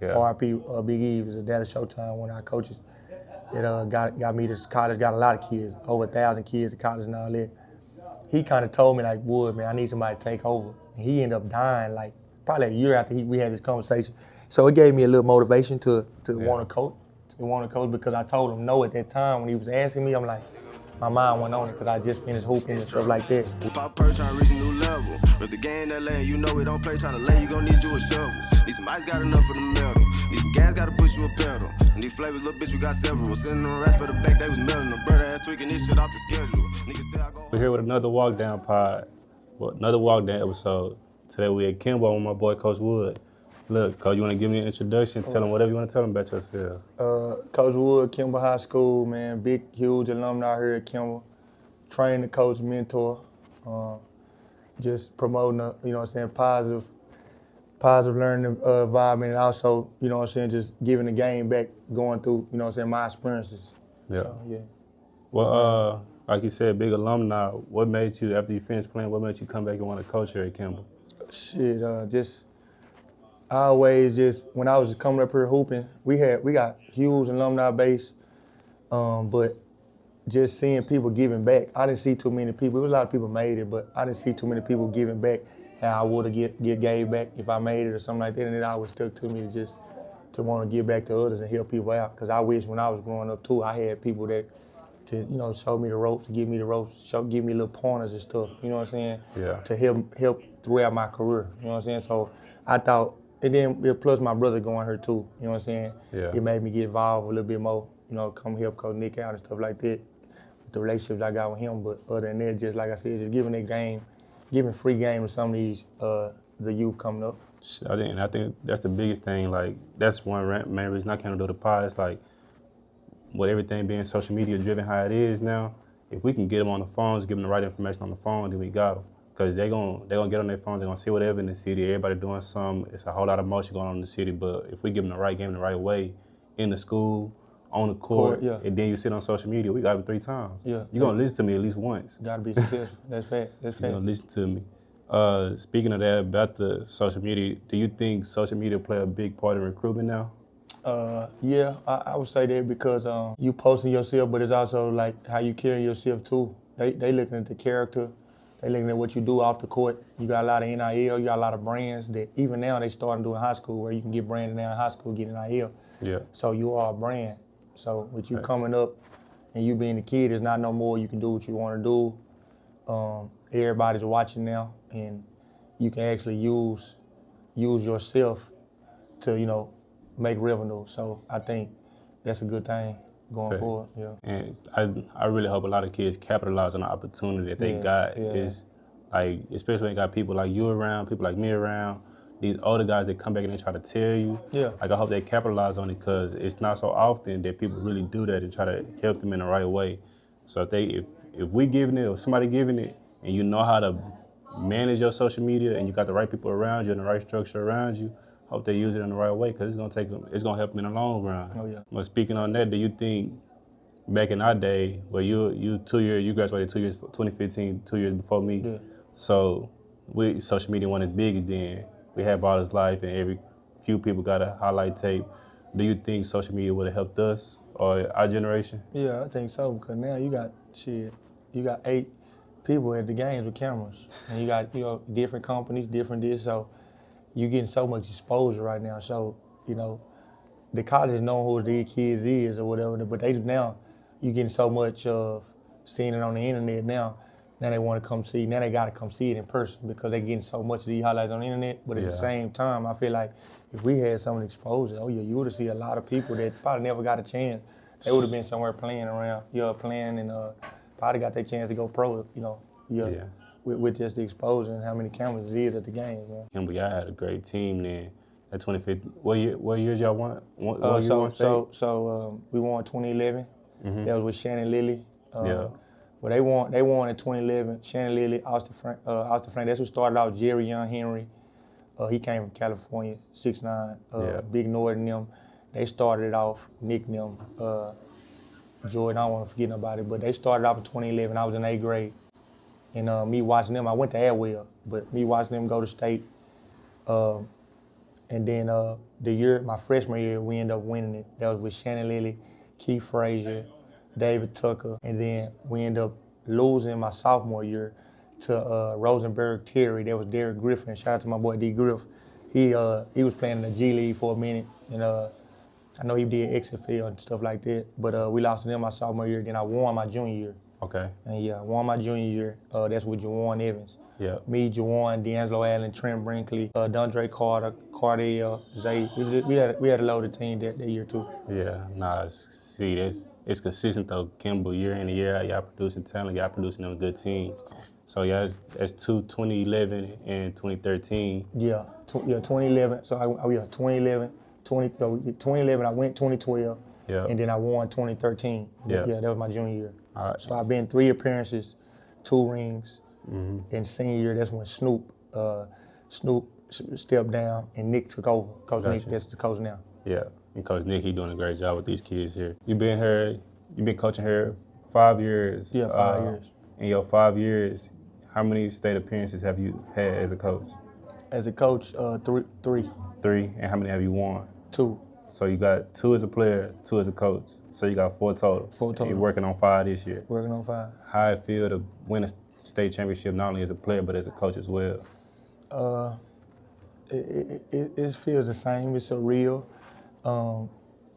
Yeah. R.I.P. Big E was a dad of Showtime, one of our coaches that got me to college, got a lot of kids, over 1,000 kids at college and all that. He kind of told me like, Wood, man, I need somebody to take over. And he ended up dying like probably a year after we had this conversation. So it gave me a little motivation to want to coach, because I told him no at that time when he was asking me. I'm like, my mind went on it because I just finished hooping and stuff like that. Pop per trying to reach a new level. With the game that lane, you know we don't play trying to lay, you gon' need you a shovel. Need some ice, got enough for the metal. Need some gas, gotta push you a pedal. Need flavors, little bitch, we got several. Sitting on the rest for the back, they was melting. The bird ass tweaking this shit off the schedule. Niggas say I go. We're here with another WalkDown pod, another WalkDown episode. Today we at Kimball with my boy Coach Wood. Look, Coach, you want to give me an introduction? Tell them whatever you want to tell them about yourself. Coach Wood, Kimball High School, man, big, huge alumni here at Kimball. Train the coach, mentor, just promoting a, you know what I'm saying, positive learning environment, and also, you know what I'm saying, just giving the game back, going through, you know what I'm saying, my experiences. Yeah. So, yeah. Well, like you said, big alumni. What made you, after you finished playing, what made you come back and want to coach here at Kimball? Shit, I always just, when I was coming up here hooping, we got huge alumni base, but just seeing people giving back. I didn't see too many people. A lot of people made it, but I didn't see too many people giving back how I would have gave back if I made it or something like that. And it always stuck to me to want to give back to others and help people out. Because I wish when I was growing up too, I had people that could, you know, show me the ropes, give me the ropes, give me little pointers and stuff. You know what I'm saying? Yeah. To help throughout my career. You know what I'm saying? So I thought, and then plus my brother going here too. You know what I'm saying? Yeah. It made me get involved a little bit more. You know, come help Coach Nick out and stuff like that. The relationships I got with him, but other than that, just like I said, just giving free game to some of these the youth coming up. I think that's the biggest thing. Like, that's one main reason I can't do the pod. It's like, with everything being social media driven how it is now, if we can get them on the phones, give them the right information on the phone, then we got them. Because they're gonna get on their phones, they're gonna see whatever in the city, everybody doing something. It's a whole lot of motion going on in the city, but if we give them the right game the right way, in the school, on the court, yeah. And then you sit on social media, we got them 3 times. Yeah. You're gonna listen to me at least once. Gotta be successful. That's fact. That's You're fact. gonna listen to me. Speaking of that, about the social media, do you think social media play a big part in recruitment now? Yeah, I would say that because you posting yourself, but it's also like how you carry yourself too. They looking at the character, they looking at what you do off the court. You got a lot of NIL, you got a lot of brands that even now they starting doing high school where you can get branded now in high school, get NIL. Yeah. So you are a brand. So with you coming up and you being a kid, there's not no more. You can do what you want to do. Everybody's watching now, and you can actually use yourself to, you know, make revenue. So I think that's a good thing going forward. Yeah. And I really hope a lot of kids capitalize on the opportunity that they got. Yeah. Is like, especially when you got people like you around, people like me around, these older guys that come back and they try to tell you. Yeah. Like, I hope they capitalize on it, because it's not so often that people really do that and try to help them in the right way. So if we giving it or somebody giving it, and you know how to manage your social media and you got the right people around you and the right structure around you, hope they use it in the right way, because it's gonna help them in the long run. Oh yeah. But speaking on that, do you think back in our day, where you graduated 2 years, 2015, 2 years before me, Yeah. so social media wasn't as big as then. We had Baller's Life, and every few people got a highlight tape. Do you think social media would have helped us or our generation? Yeah, I think so, because now you got 8 people at the games with cameras, and you got, you know, different companies, different this, so you're getting so much exposure right now. So, you know, the colleges know who these kids is or whatever, but you getting so much of seeing it on the internet now. Now they want to come see. Now they got to come see it in person because they're getting so much of these highlights on the internet. But at the same time, I feel like if we had some exposure, oh yeah, you would have seen a lot of people that probably never got a chance. They would have been somewhere playing around, playing and probably got their chance to go pro, you know, with just the exposure and how many cameras it is at the games, man. And y'all had a great team then. At 2015, what years y'all won? So we won 2011. Mm-hmm. That was with Shannon Lilly. Well, they won in 2011. Shannon Lilly, Austin Frank. That's who started out. Jerry Young Henry. He came from California, 6'9". Big Northern them. They started it off. Nick them. Jordan, I don't want to forget nobody, but they started off in 2011. I was in 8th grade. And me watching them, I went to Adwell, but me watching them go to state. And then my freshman year, we ended up winning it. That was with Shannon Lilly, Keith Frazier, David Tucker, and then we ended up losing my sophomore year to Rosenberg Terry. That was Derek Griffin. Shout out to my boy D. Griff. He was playing in the G League for a minute, and I know he did XFL and stuff like that. But we lost to them my sophomore year. Then I won my junior year. Okay. And yeah, I won my junior year. That's with Juwan Evans. Yeah. Me, Juwan, D'Angelo Allen, Trent Brinkley, Dondre Carter, Cardell, Zay. We had a loaded team that year too. Yeah. Nah. It's consistent though. Kimball, year in and year out, y'all producing talent. Y'all producing on a good team. So yeah, that's 2011 and 2013. Yeah. 2011. So 2011. I went 2012. Yeah. And then I won 2013. Yeah. Yeah, that was my junior year. All right. So I've been 3 appearances, 2 rings. In senior year, that's when Snoop stepped down and Nick took over. Coach Gotcha. Nick, that's the coach now. Yeah. And Coach Nick, he doing a great job with these kids here. You've been coaching here 5 years. Yeah, 5 years. In your 5 years, how many state appearances have you had as a coach? As a coach, 3. 3. And how many have you won? 2. So you got 2 as a player, 2 as a coach. So you got 4 total. 4 total. You're working on 5 this year. Working on 5. How it feel to win a state championship not only as a player but as a coach as well? It feels the same. It's surreal.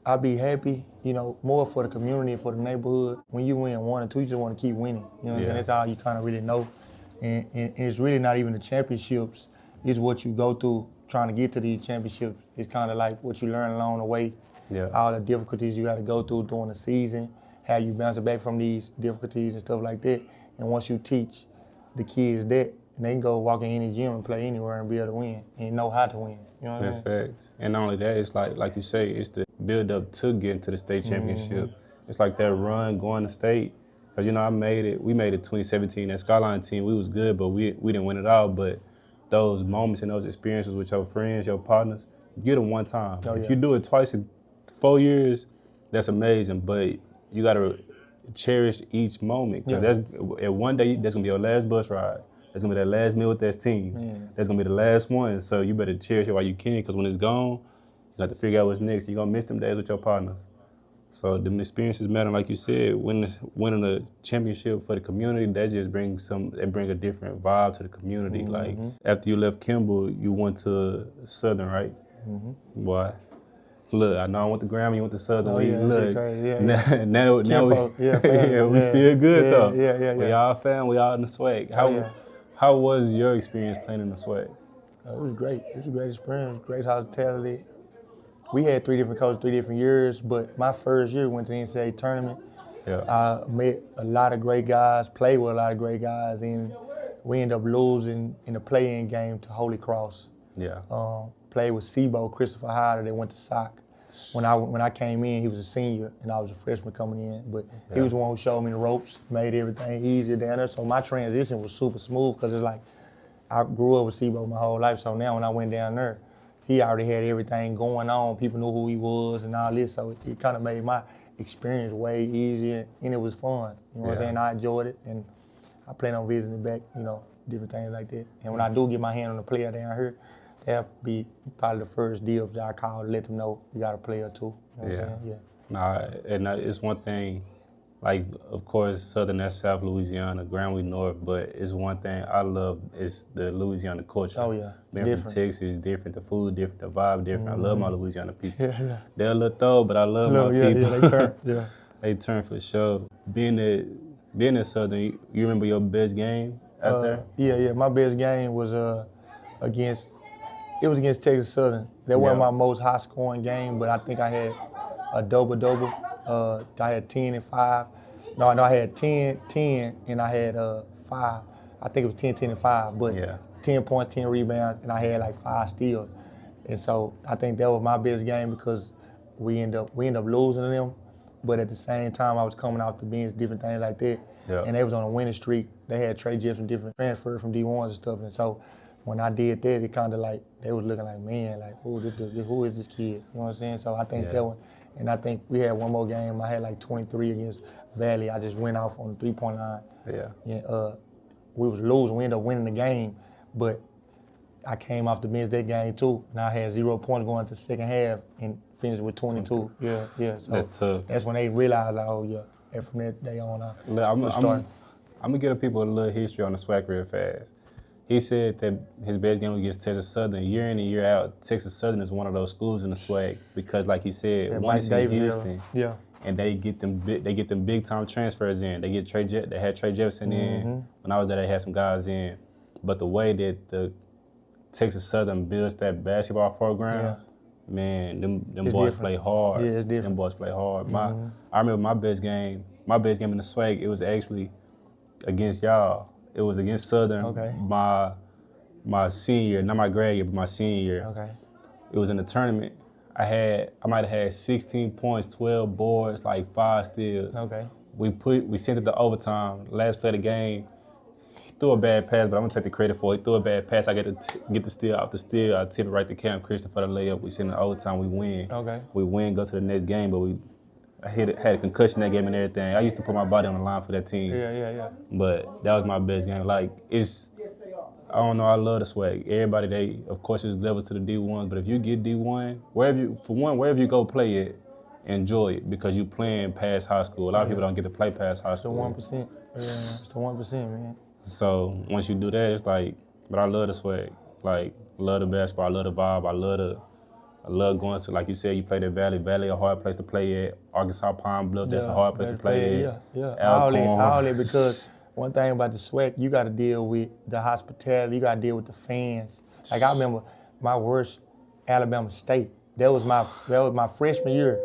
I'd be happy, more for the community and for the neighborhood. When you win 1 or 2, you just want to keep winning. You know what I'm saying? That's all you kind of really know. And it's really not even the championships. It's what you go through trying to get to these championships. It's kind of like what you learn along the way. Yeah. All the difficulties you got to go through during the season, how you bounce back from these difficulties and stuff like that. And once you teach the kids that, and they can go walk in any gym and play anywhere and be able to win and know how to win. You know what I mean? That's facts. And not only that, it's like you say, it's the build up to getting to the state championship. It's like that run going to state. Because, we made it 2017, that Skyline team, we was good, but we didn't win it all. But those moments and those experiences with your friends, your partners, you get them one time. Oh, if yeah. you do it twice in 4 years, that's amazing. But you got to cherish each moment. Because at one day, that's going to be your last bus ride. That's going to be that last meal with that team. Man. That's going to be the last one. So you better cherish it while you can, because when it's gone, you got to figure out what's next. You're going to miss them days with your partners. So the experiences matter, like you said. Winning a championship for the community, that just brings a different vibe to the community. Like after you left Kimball, you went to Southern, right? Boy, look, I know I went to Grambling, you went to Southern. Oh, yeah, look, crazy. Yeah, now we still good though. Yeah. We all fam, we all in the SWAC. How was your experience playing in the SWAC? It was great. It was a great experience, great hospitality. We had 3 different coaches, 3 different years, but my first year went to the NCAA tournament. Yeah. I met a lot of great guys, played with a lot of great guys, and we ended up losing in the play-in game to Holy Cross. Yeah. Played with Sebo, Christopher Hyder, that went to SOC. When I came in, he was a senior, and I was a freshman coming in. But he was the one who showed me the ropes, made everything easier down there. So my transition was super smooth, because it's like I grew up with Sebo my whole life. So now when I went down there, he already had everything going on. People knew who he was and all this. So it kind of made my experience way easier, and it was fun. You know what I'm saying? I enjoyed it, and I plan on visiting back, different things like that. And when I do get my hand on a player down here, that'll be probably the first deal that I call to let them know we got a player too. You know what I'm saying? Yeah. Nah, and it's one thing, like, of course, Southern, that's South Louisiana, Grambling North, but it's one thing I love is the Louisiana culture. Oh, yeah. Being Different. from Texas, different, the food different, the vibe different. I love my Louisiana people. Yeah. They're a little throw, but I love my people. Yeah, they turn. Yeah. They turn for sure. Being at Southern, you remember your best game out there? Yeah. My best game was against Texas Southern. That wasn't my most high-scoring game, but I think I had a double-double. I had 10 and 5. No, I had 10, and I had 5. I think it was 10, 10, and 5, but 10 points, 10 rebounds, and I had like 5 steals. And so I think that was my best game, because we end up losing to them, but at the same time I was coming off the bench, different things like that. Yeah. And they was on a winning streak. They had Trey Jefferson, different transfer from D1s and stuff. And so when I did that, it kind of like, they was looking like, man, like, who is this kid? You know what I'm saying? So I think that one, and I think we had one more game. I had like 23 against Valley. I just went off on the 3-point line. Yeah. And we was losing. We ended up winning the game, but I came off the bench that game too, and I had 0 points going to the second half and finished with 22. Yeah. So That's tough. That's when they realized, like, oh yeah. And from that day on, I'm gonna give people a little history on the SWAC real fast. He said that his best game was against Texas Southern. Year in and year out, Texas Southern is one of those schools in the SWAC because, like he said, once in Houston, and they get them big time transfers in. They had Trey Jefferson in. When I was there, they had some guys in. But the way that the Texas Southern builds that basketball program, man, them boys play hard. Yeah, it's different. Them boys play hard. I remember my best game in the SWAC, it was actually against y'all. It was against Southern. Okay. My senior year, not my grad year, but my senior year. Okay. It was in the tournament. I might have had 16 points, 12 boards, like 5 steals. Okay. We sent it to overtime. Last play of the game, he threw a bad pass, but I'm gonna take the credit for it. He threw a bad pass. I get the steal off the steal. I tip it right to Cam Christian for the layup. We send it to overtime. We win. Okay. We win, go to the next game, but I had a concussion that game and everything. I used to put my body on the line for that team. Yeah. But that was my best game. Like, I don't know, I love the SWAC. Everybody, of course, there's levels to the D1s, but if you get D1, wherever you go play it, enjoy it because you playing past high school. A lot of people don't get to play past high school. It's the 1%. It's the 1%, man. So once you do that, it's like, but I love the SWAC. Like, love the basketball, I love the vibe, I love going to, like you said, you played at Valley. Valley, a hard place to play at. Arkansas Pine Bluff, that's a hard place to play at. Yeah. All that because one thing about the SWAC, you got to deal with the hospitality. You got to deal with the fans. Like I remember my worst Alabama State. That was my freshman year,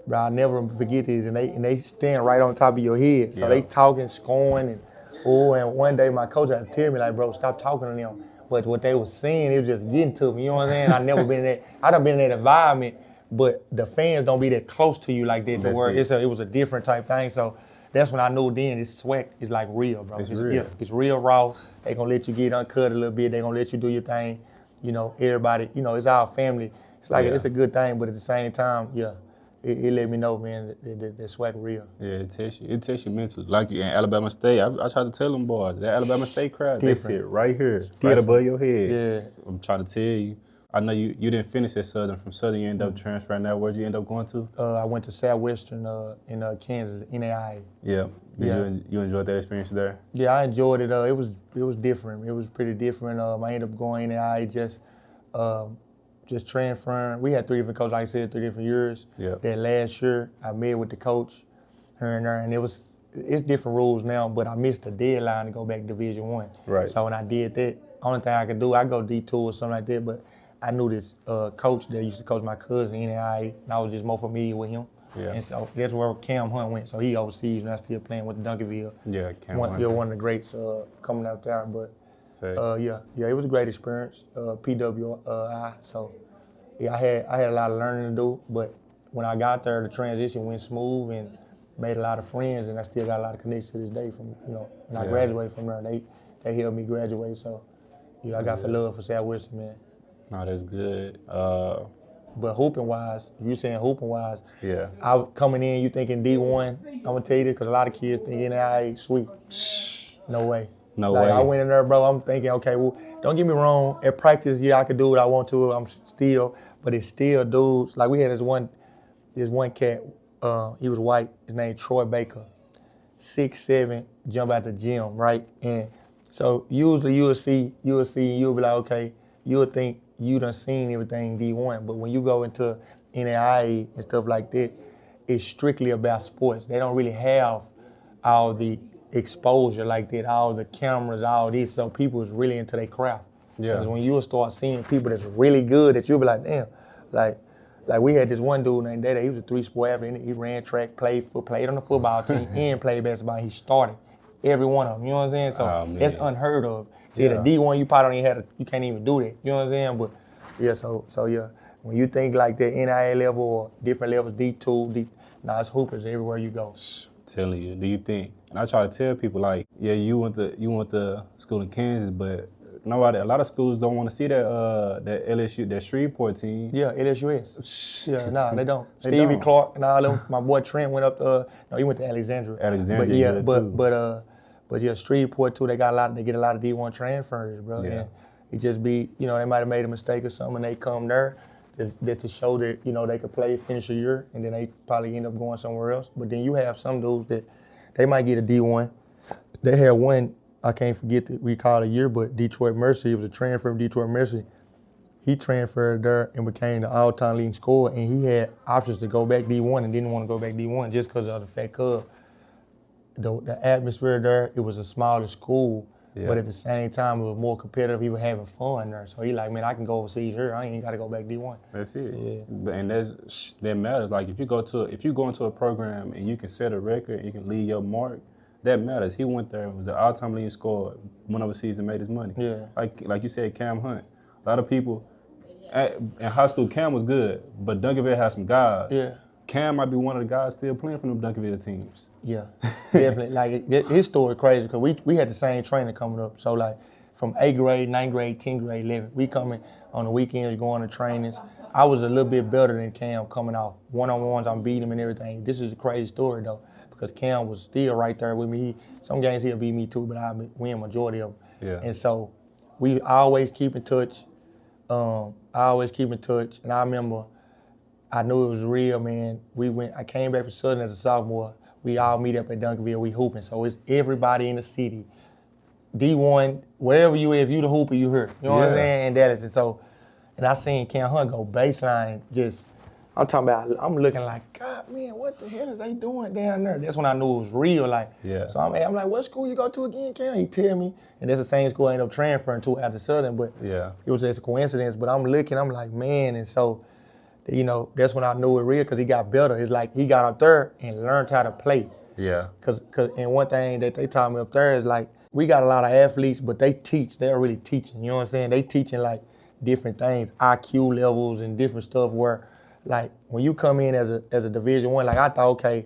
bro. I'll never forget this. And they stand right on top of your head. So they talking, scoring, and one day my coach had to tell me like, bro, stop talking to them. But what they was saying, it was just getting to me. You know what I'm saying? I never been in that. I done been in that environment, but the fans don't be that close to you like that. To where it was a different type thing. So that's when I knew then this SWAC is like real, bro. It's real. Yeah, it's real raw. They gonna let you get uncut a little bit. They gonna let you do your thing. You know, everybody. You know, it's our family. It's like it's a good thing, but at the same time, it let me know, man, that SWAC real. Yeah, it tests you mentally. Like in Alabama State, I try to tell them boys, that Alabama State crowd, they sit right here, right above your head. Yeah. I'm trying to tell you. I know you didn't finish at Southern. From Southern, you ended up transferring now. Where'd you end up going to? I went to Southwestern in Kansas, NAIA. Yeah. You enjoyed that experience there? Yeah, I enjoyed it. It was different. It was pretty different. I ended up going NAIA just transferring. We had 3 different coaches, like I said, 3 different years. Yeah. That last year, I met with the coach here and there, and it's different rules now, but I missed the deadline to go back to Division I. Right. So when I did that, only thing I could do, I go D2 or something like that, but I knew this coach that used to coach my cousin in NAIA, and I was just more familiar with him. Yeah. And so that's where Cam Hunt went. So he overseas, and I still playing with Duncanville. Yeah, Cam Hunt. You're one of the greats coming out there, but it was a great experience. PWI. So I had a lot of learning to do, but when I got there, the transition went smooth and made a lot of friends, and I still got a lot of connections to this day from and I graduated from there. They helped me graduate, so I got for love for Southwestern, man. No, that's good. But hooping wise, if you're saying hooping wise, I coming in, you thinking D1, I'm gonna tell you this because a lot of kids think NAIA sweet. No way. No way. I went in there, bro. I'm thinking, okay, well, don't get me wrong. At practice, I could do what I want to. But it's still dudes. Like we had this one cat. He was white. His name Troy Baker. 6'7", jump out the gym, right? And so usually you'll be like, okay, you'll think you done seen everything D1, but when you go into NAIA and stuff like that, it's strictly about sports. They don't really have all the exposure like that, all the cameras, all this, so people is really into their craft. Yeah. Because when you'll start seeing people that's really good, that you'll be like, damn, like we had this one dude named Dada. He was a 3-sport athlete. He ran track, played on the football team, and played basketball. He started every one of them. You know what I'm saying? So that's unheard of. See, the D1, you probably you can't even do that. You know what I'm saying? But yeah, so when you think like that NAIA level or different levels, D2, it's hoopers everywhere you go. Telling you, do you think? And I try to tell people like, yeah, you went to school in Kansas, but nobody, a lot of schools don't want to see that LSU, that Shreveport team. Yeah, LSUS. Yeah, nah, they don't. Stevie Clark and all them. My boy Trent went up to. No, he went to Alexandria. But yeah, Shreveport too. They get a lot of D1 transfers, bro. Yeah. And It just be, you know, they might have made a mistake or something, and they come there just to show that, you know, they could play, finish a year, and then they probably end up going somewhere else. But then you have some dudes that they might get a D1. They had one, I can't forget to recall a year, but Detroit Mercy, it was a transfer from Detroit Mercy. He transferred there and became the all-time leading scorer, and he had options to go back D1 and didn't want to go back D1 just because of the fact of the atmosphere there. It was a smaller school, but at the same time, it was more competitive. He was having fun there. So he like, man, I can go overseas here. I ain't got to go back D1. That's it. Yeah. And that matters. Like if you go into a program and you can set a record and you can leave your mark, that matters. He went there, was an all-time leading scorer, went overseas and made his money. Yeah. Like you said, Cam Hunt. A lot of people in high school, Cam was good, but Duncanville had some guys. Yeah. Cam might be one of the guys still playing for them Duncanville teams. Yeah, definitely. Like his story crazy because we had the same training coming up. So like from 8th grade, 9th grade, 10th grade, 11th, we coming on the weekends going to trainings. I was a little bit better than Cam coming off. One-on-ones, I'm beating him and everything. This is a crazy story though because Cam was still right there with me. Some games he'll beat me too, but I win majority of them. Yeah. And so we always keep in touch. And I remember I knew it was real, man. I came back from Southern as a sophomore. We all meet up at Duncanville, we hooping. So it's everybody in the city. D1, wherever you if you the hooper, you here. You know what I'm saying? In Dallas. And I seen Cam Hunt go baseline and just, I'm looking like, God, man, what the hell is they doing down there? That's when I knew it was real. Like, So I'm like, what school you go to again, Cam? He tell me. And that's the same school I ended up transferring to after Southern, but it was just a coincidence. But I'm looking, I'm like, man, and so, you know, that's when I knew it was real because he got better. It's like he got up there and learned how to play. Yeah. And one thing that they taught me up there is like, we got a lot of athletes, but they teach. They're really teaching. You know what I'm saying? They teaching like different things, IQ levels and different stuff where, like, when you come in as a Division I, like I thought, okay,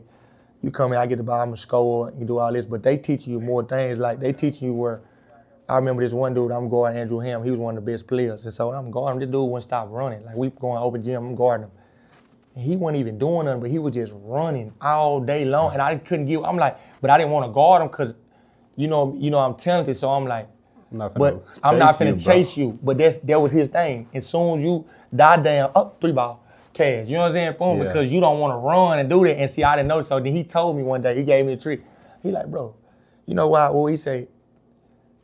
you come in, I get the ball, I'm a scorer, you do all this, but they teach you more things. Like they teach you where, I remember this one dude, I'm guarding Andrew Ham, he was one of the best players. And so I'm guarding, this dude wouldn't stop running. Like we going open gym, I'm guarding him. And he wasn't even doing nothing, but he was just running all day long. And I couldn't I'm like, but I didn't want to guard him because, you know, I'm talented, so I'm like, I'm not finna chase you. But that was his thing. As soon as you die down, up 3 ball. Cash, you know what I'm saying? Boom, because you don't want to run and do that. And see, I didn't know. So then he told me one day, he gave me a trick. He like, bro, you know why? Well, he say,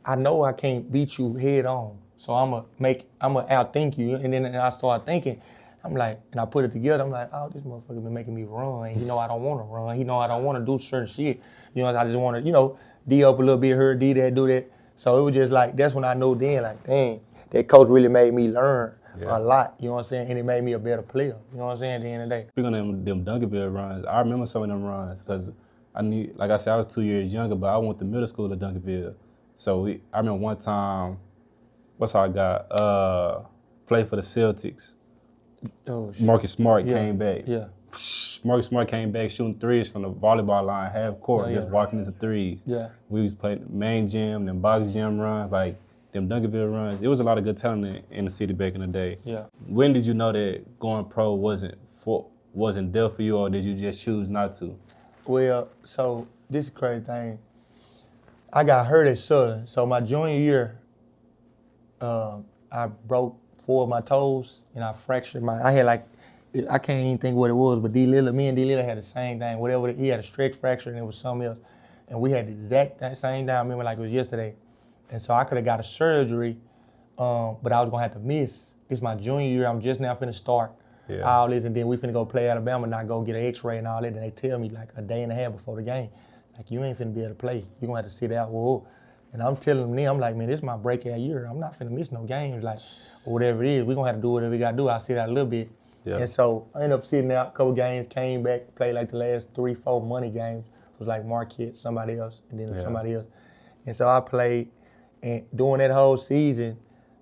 I know I can't beat you head on. So I'ma outthink you. And then I started thinking, I'm like, and I put it together, I'm like, oh, this motherfucker been making me run. He know I don't want to run. He know I don't want to do certain shit. You know, I just want to, you know, D up a little bit here, D that, do that. So it was just like, that's when I knew then, like, dang, that coach really made me learn a lot, you know what I'm saying? And it made me a better player, you know what I'm saying, at the end of the day. Speaking of them Duncanville runs, I remember some of them runs because I knew, like I said, I was 2 years younger, but I went to middle school at Duncanville. So I remember one time, what's all I got? Played for the Celtics. Oh, shit. Marcus Smart came back. Yeah. Marcus Smart came back shooting threes from the volleyball line, half court, just walking into threes. Yeah. We was playing main gym, then box gym runs, like them Duncanville runs. It was a lot of good talent in the city back in the day. Yeah. When did you know that going pro wasn't there for you, or did you just choose not to? Well, so this is a crazy thing. I got hurt at Southern. So my junior year, I broke 4 of my toes and I fractured I can't even think what it was, but me and D. Lillard had the same thing. Whatever, he had a stretch fracture and it was something else. And we had the exact same thing. I remember like it was yesterday. And so I could have got a surgery, but I was gonna have to miss. This is my junior year. I'm just now finna start all this, and then we finna go play Alabama and I go get an X-ray and all that. And they tell me like a day and a half before the game, like you ain't finna be able to play. You gonna have to sit out. Whoa. And I'm telling them, I'm like, man, this is my breakout year. I'm not finna miss no games, like or whatever it is. We gonna have to do whatever we gotta do. I'll sit out a little bit. Yeah. And so I ended up sitting out a couple games, came back, played like the last 3-4 money games. It was like Marquette, somebody else, and then somebody else. And so I played. And during that whole season,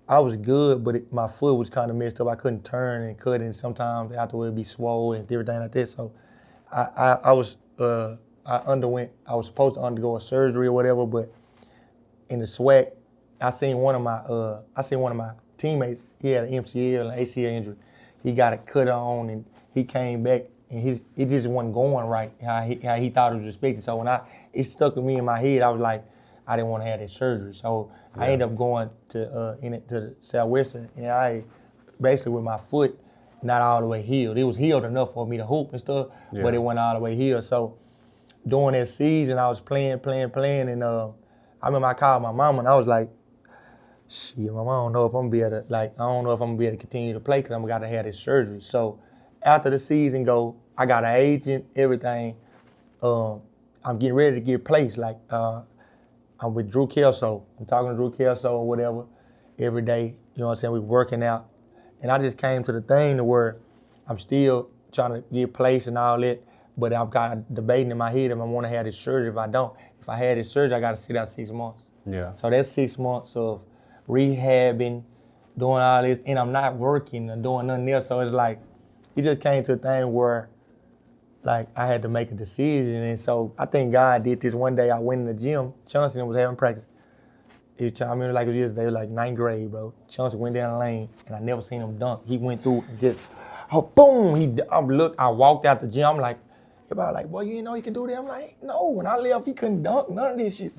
I was good, but my foot was kind of messed up. I couldn't turn and cut, and sometimes afterward it'd be swollen and everything like that. So I was supposed to undergo a surgery or whatever, but in the SWAC, I seen one of my teammates. He had an MCL and ACL injury. He got it cut on, and he came back, and it just wasn't going right how he thought it was expected. So when it stuck with me in my head, I was like, I didn't want to have that surgery. So I ended up going to the Southwestern NAIA, basically with my foot not all the way healed. It was healed enough for me to hoop and stuff, but it wasn't all the way healed. So during that season, I was playing, and I remember I called my mama and I was like, shit, mama, I don't know if I'm gonna be able to continue to play because I'm gonna have this surgery. So after the season go, I got an agent, everything. I'm getting ready to get placed. Like I'm with Drew Kelso. I'm talking to Drew Kelso or whatever every day. You know what I'm saying? We're working out. And I just came to the thing to where I'm still trying to get placed and all that, but I've got debating in my head if I want to have this surgery. If I don't, if I had this surgery, I got to sit out 6 months. Yeah. So that's 6 months of rehabbing, doing all this, and I'm not working and doing nothing else. So it's like, it just came to a thing where, like, I had to make a decision. And so I think God did this. One day I went in the gym, Chauncey was having practice. I remember like it was yesterday, like 9th grade, bro. Chauncey went down the lane, and I never seen him dunk. He went through and just, boom, I walked out the gym. I'm like, everybody like, boy, you didn't know you could do that? I'm like, no, when I left, he couldn't dunk, none of this shit.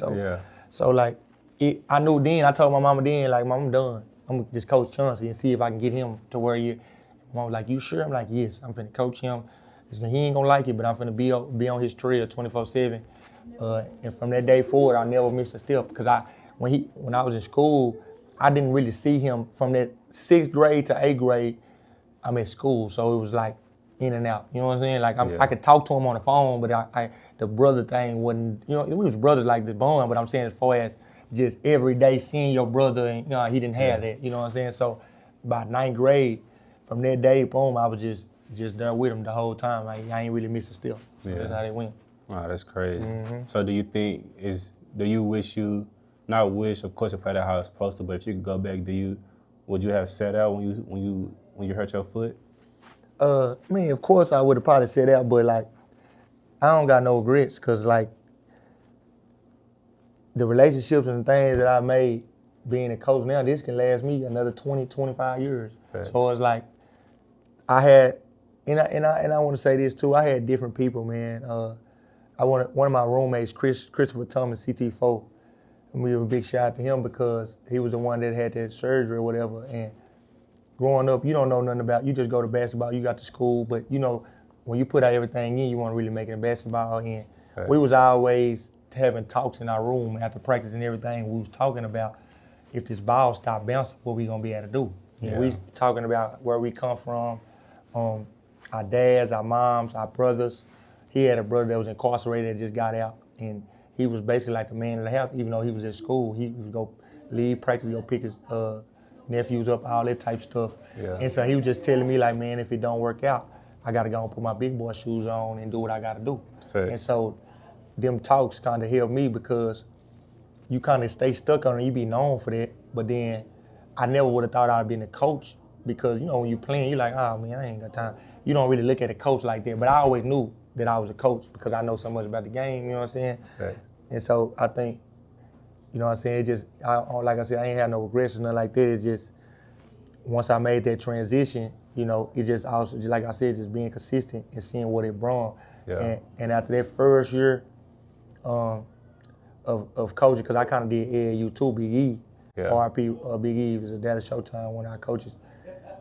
So like, I knew then, I told my mama then, like, Mom, I'm done. I'm gonna just coach Chauncey and see if I can get him to where Mom was like, you sure? I'm like, yes, I'm finna coach him. He ain't gonna like it, but I'm finna be on his trail 24/7. And from that day forward, I never missed a step because when I was in school, I didn't really see him from that 6th grade to 8th grade. I'm at school, so it was like in and out. You know what I'm saying? Like I could talk to him on the phone, but the brother thing wasn't. You know, we was brothers like the bond, but I'm saying as far as just every day seeing your brother, and he didn't have that. You know what I'm saying? So by 9th grade, from that day, boom, I was just there with him the whole time. Like, I ain't really missed a step. So that's how they went. Wow, that's crazy. So do you wish you, not wish, of course, it played out how it's supposed to, but if you could go back, would you have set out when you hurt your foot? Man, of course I would have probably set out, but like, I don't got no regrets because like, the relationships and the things that I made being a coach now, this can last me another 20, 25 years. Right. So it's like, I had, and I want to say this too, I had different people, man. One of my roommates, Christopher Thomas, CT4, and we have a big shout out to him because he was the one that had that surgery or whatever. And growing up, you don't know nothing about, you just go to basketball, you got to school, but when you put out everything in, you want to really make it in basketball. And right. We was always having talks in our room after practice and everything. We was talking about if this ball stopped bouncing, what we gonna be able to do. We was talking about where we come from, our dads, our moms, our brothers. He had a brother that was incarcerated that just got out, and he was basically like the man of the house. Even though he was at school, he would go leave practice, go pick his nephews up, all that type stuff. Yeah. And so he was just telling me like, man, if it don't work out, I gotta go and put my big boy shoes on and do what I gotta do. Fair. And so them talks kind of helped me because you kind of stay stuck on it, you be known for that, but then I never would have thought I'd been a coach because, when you're playing, you're like, oh man, I ain't got time. You don't really look at a coach like that, but I always knew that I was a coach because I know so much about the game, you know what I'm saying? Right. And so I think, you know what I'm saying, like I said, I ain't have no regrets or nothing like that. It's just, once I made that transition, it just also, like I said, just being consistent and seeing what it brought. Yeah. And after that first year of coaching, because I kind of did AAU too, Big E. Yeah. RP Big E was a dad of Showtime, one of our coaches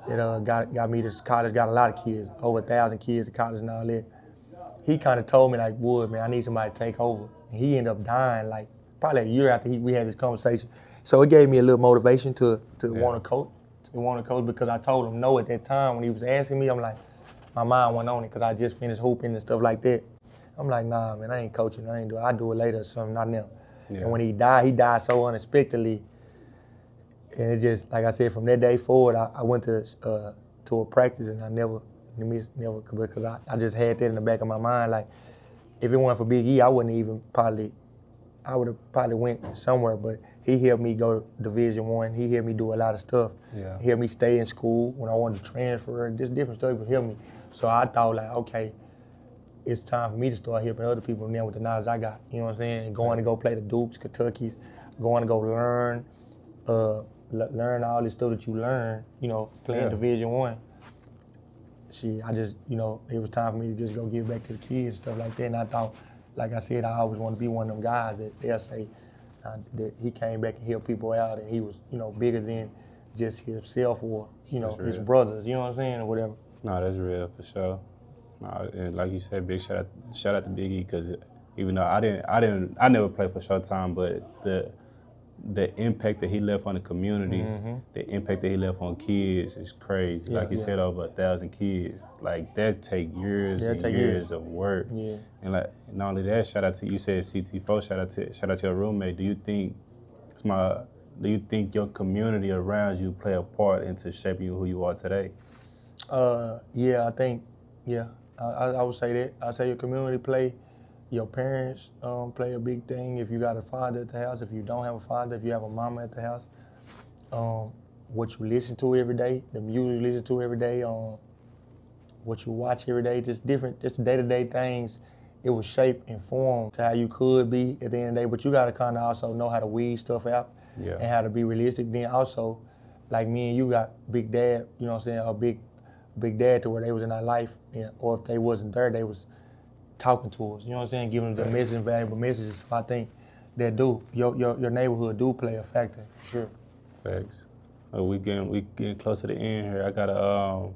that got me to college, got a lot of kids, over 1,000 kids to college and all that. He kind of told me like, Wood, man, I need somebody to take over. And he ended up dying like probably a year after we had this conversation. So it gave me a little motivation to want to coach, because I told him no at that time when he was asking me. I'm like, my mind went on it because I just finished hooping and stuff like that. I'm like, nah, man, I ain't coaching. I ain't do it. I do it later or something, not now. Yeah. And when he died so unexpectedly. And it just, like I said, from that day forward, I went to a practice and I never missed, because I just had that in the back of my mind. Like, if it weren't for Big E, I would have probably went somewhere, but he helped me go to Division I. He helped me do a lot of stuff. Yeah. He helped me stay in school when I wanted to transfer, just different stuff would help me. So I thought like, okay, it's time for me to start helping other people now with the knowledge I got. You know what I'm saying? Going to go play the Dukes, Kentuckys, going to go learn all this stuff that you learn, playing Division I. I just, it was time for me to just go give back to the kids and stuff like that. And I thought, like I said, I always want to be one of them guys that they'll say, that he came back and helped people out, and he was, you know, bigger than just himself or, you know, his brothers, you know what I'm saying, or whatever. No, that's real for sure. No, and like you said, big shout out to Big E, because even though I never played for Showtime, but the impact that he left on the community, the impact that he left on kids is crazy. Like you said, over 1,000 kids. Like that take years and years of work. Yeah. And like not only that, shout out to you said CT4. Shout out to your roommate. Do you think your community around you play a part into shaping you who you are today? Yeah, I think, I would say that. I say your community play. Your parents play a big thing. If you got a father at the house, if you don't have a father, if you have a mama at the house, what you listen to every day, the music you listen to every day, what you watch every day, just day-to-day things. It will shape and form to how you could be at the end of the day. But you got to kind of also know how to weed stuff out and how to be realistic. Then also, like me and you got big dad, you know what I'm saying, a big dad to where they was in our life, or if they wasn't there, they was talking to us, you know what I'm saying, giving them the message, valuable messages. So I think that your neighborhood do play a factor, for sure. Facts. We getting close to the end here. I got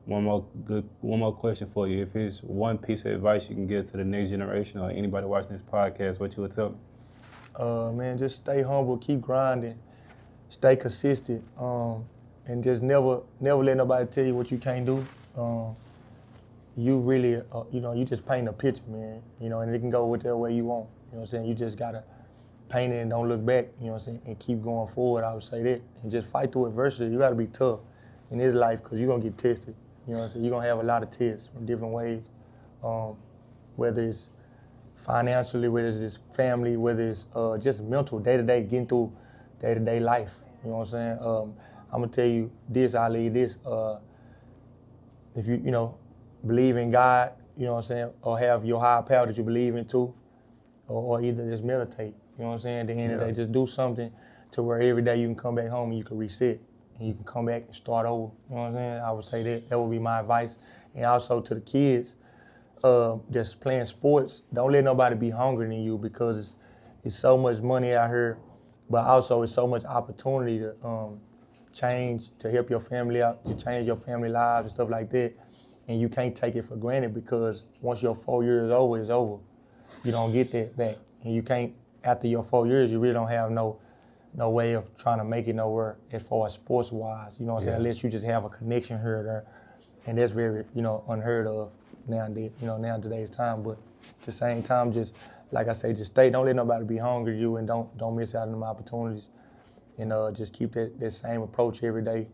one more question for you. If it's one piece of advice you can give to the next generation or anybody watching this podcast, what you would tell them? Man, just stay humble, keep grinding, stay consistent, and just never let nobody tell you what you can't do. You really, you just paint a picture, man, and it can go whichever way you want, you know what I'm saying? You just gotta paint it and don't look back, you know what I'm saying, and keep going forward, I would say that. And just fight through adversity. You gotta be tough in this life because you're gonna get tested, you know what I'm saying? You're gonna have a lot of tests from different ways, whether it's financially, whether it's just family, whether it's just mental, day-to-day, getting through day-to-day life, you know what I'm saying? I'm gonna tell you this, I leave this, if you believe in God, you know what I'm saying, or have your higher power that you believe in too, or either just meditate, you know what I'm saying, at the end of the day, just do something to where every day you can come back home and you can reset, and you can come back and start over, you know what I'm saying? I would say that would be my advice. And also to the kids, just playing sports, don't let nobody be hungry than you, because it's so much money out here, but also it's so much opportunity to change, to help your family out, to change your family lives and stuff like that. And you can't take it for granted, because once your 4 years is over, it's over. You don't get that back. And you can't, after your 4 years, you really don't have no way of trying to make it nowhere as far as sports-wise, you know what I'm saying, unless you just have a connection here or there. And that's very, unheard of now in today's time. But at the same time, just, like I say, just don't let nobody be hungry to you, and don't miss out on them opportunities. And just keep that same approach every day,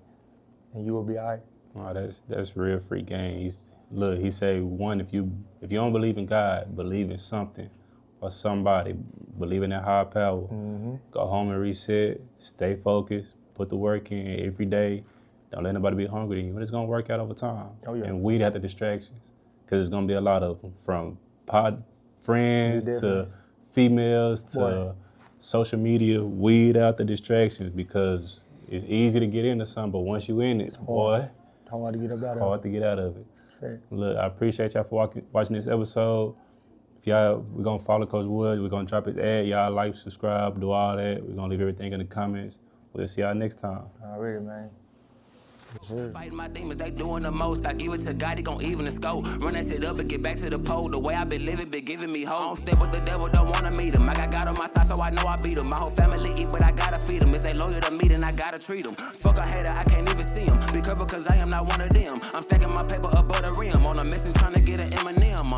and you will be all right. Oh, that's real free game. He say, one, if you don't believe in God, believe in something or somebody, believe in that higher power. Go home and reset, stay focused, put the work in every day. Don't let nobody be hungry to you, and it's gonna work out over time. Oh, yeah. And weed out the distractions, because there's gonna be a lot of them, from friends to females to social media. Weed out the distractions, because it's easy to get into something, but once you in it, boy. Hard to get out of it. Hard to get out of it. Fair. Look, I appreciate y'all for watching this episode. If we're gonna follow Coach Wood, we're gonna drop his ad. Y'all like, subscribe, do all that. We're gonna leave everything in the comments. We'll see y'all next time. Already, man. Fighting my demons, they doing the most. I give it to God, he gon' even the scope. Run that shit up and get back to the pole. The way I been living been giving me hope. I don't step with the devil, don't wanna meet him. I got God on my side, so I know I beat him. My whole family eat, but I gotta feed them. If they loyal to me, then I gotta treat them. Fuck a hater, I can't even see him. Be careful, cause I am not one of them. I'm stacking my paper above the rim. On a mission, trying to get an M&M,